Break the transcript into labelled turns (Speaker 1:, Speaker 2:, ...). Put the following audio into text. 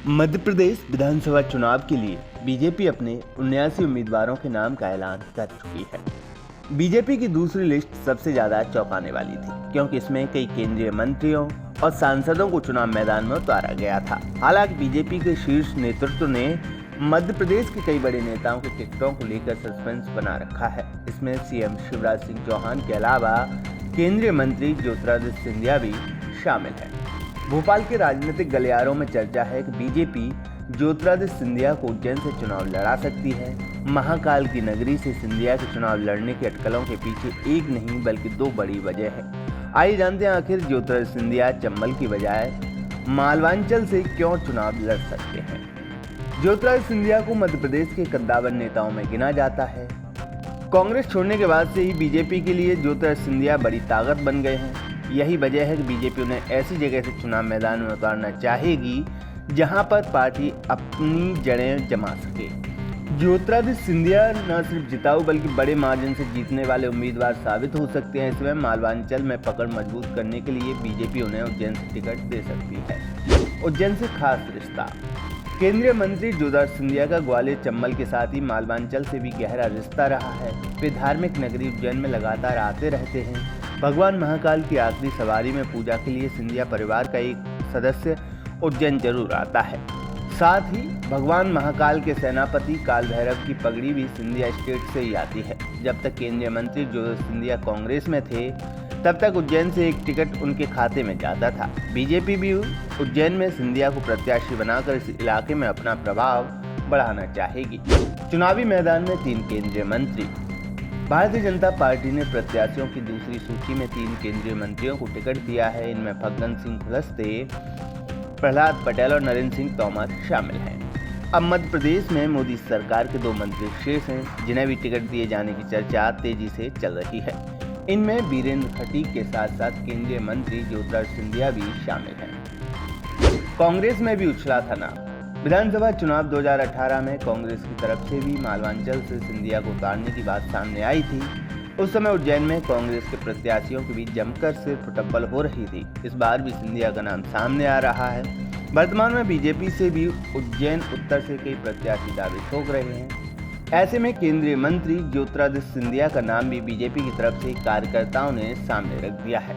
Speaker 1: मध्य प्रदेश विधानसभा चुनाव के लिए बीजेपी अपने 79 उम्मीदवारों के नाम का ऐलान कर चुकी है। बीजेपी की दूसरी लिस्ट सबसे ज्यादा चौंकाने वाली थी, क्योंकि इसमें कई केंद्रीय मंत्रियों और सांसदों को चुनाव मैदान में उतारा गया था। हालांकि बीजेपी के शीर्ष नेतृत्व ने मध्य प्रदेश के कई बड़े नेताओं के टिकटों को लेकर सस्पेंस बना रखा है। इसमें सीएम शिवराज सिंह चौहान के अलावा केंद्रीय मंत्री ज्योतिरादित्य सिंधिया भी शामिल है। भोपाल के राजनीतिक गलियारों में चर्चा है कि बीजेपी ज्योतिरादित्य सिंधिया को उज्जैन से चुनाव लड़ा सकती है। महाकाल की नगरी से सिंधिया के चुनाव लड़ने की अटकलों के पीछे एक नहीं बल्कि दो बड़ी वजह है। आइए जानते हैं आखिर ज्योतिरादित्य सिंधिया चंबल की बजाय मालवांचल से क्यों चुनाव लड़ सकते हैं। ज्योतिरादित्य सिंधिया को मध्य प्रदेश के कद्दावर नेताओं में गिना जाता है। कांग्रेस छोड़ने के बाद से ही बीजेपी के लिए ज्योतिरादित्य सिंधिया बड़ी ताकत बन गए हैं। यही वजह है कि बीजेपी उन्हें ऐसी जगह से चुनाव मैदान में उतारना चाहेगी जहां पर पार्टी अपनी जड़ें जमा सके। ज्योतिरादित्य सिंधिया न सिर्फ जिताऊ बल्कि बड़े मार्जिन से जीतने वाले उम्मीदवार साबित हो सकते हैं। इसमें मालवांचल में पकड़ मजबूत करने के लिए बीजेपी उन्हें उज्जैन से टिकट दे सकती है। उज्जैन से खास रिश्ता। केंद्रीय मंत्री ज्योतिरादित्य सिंधिया का ग्वालियर चंबल के साथ ही मालवांचल से भी गहरा रिश्ता रहा है। वे धार्मिक नगरी उज्जैन में लगातार आते रहते हैं। भगवान महाकाल की आखिरी सवारी में पूजा के लिए सिंधिया परिवार का एक सदस्य उज्जैन जरूर आता है। साथ ही भगवान महाकाल के सेनापति काल भैरव की पगड़ी भी सिंधिया स्टेट से ही आती है। जब तक केंद्रीय मंत्री ज्योतिरादित्य सिंधिया कांग्रेस में थे तब तक उज्जैन से एक टिकट उनके खाते में जाता था। बीजेपी भी उज्जैन में सिंधिया को प्रत्याशी बनाकर इस इलाके में अपना प्रभाव बढ़ाना चाहेगी। चुनावी मैदान में 3 केंद्रीय मंत्री। भारतीय जनता पार्टी ने प्रत्याशियों की दूसरी सूची में 3 केंद्रीय मंत्रियों को टिकट दिया है। इनमें फग्गन सिंह कुलस्ते, प्रहलाद पटेल और नरेंद्र सिंह तोमर शामिल हैं। अब मध्य प्रदेश में मोदी सरकार के 2 मंत्री शेष हैं, जिन्हें भी टिकट दिए जाने की चर्चा तेजी से चल रही है। इनमें वीरेंद्र खटीक के साथ साथ केंद्रीय मंत्री ज्योतिरादित्य सिंधिया भी शामिल हैं। कांग्रेस में भी उछला था नाम। विधानसभा चुनाव 2018 में कांग्रेस की तरफ से भी मालवांचल से सिंधिया को उतारने की बात सामने आई थी। उस समय उज्जैन में कांग्रेस के प्रत्याशियों के बीच जमकर से फुटबॉल हो रही थी। इस बार भी सिंधिया का नाम सामने आ रहा है। वर्तमान में बीजेपी से भी उज्जैन उत्तर से कई प्रत्याशी दावे ठोक रहे हैं। ऐसे में केंद्रीय मंत्री ज्योतिरादित्य सिंधिया का नाम भी बीजेपी की तरफ से कार्यकर्ताओं ने सामने रख दिया है।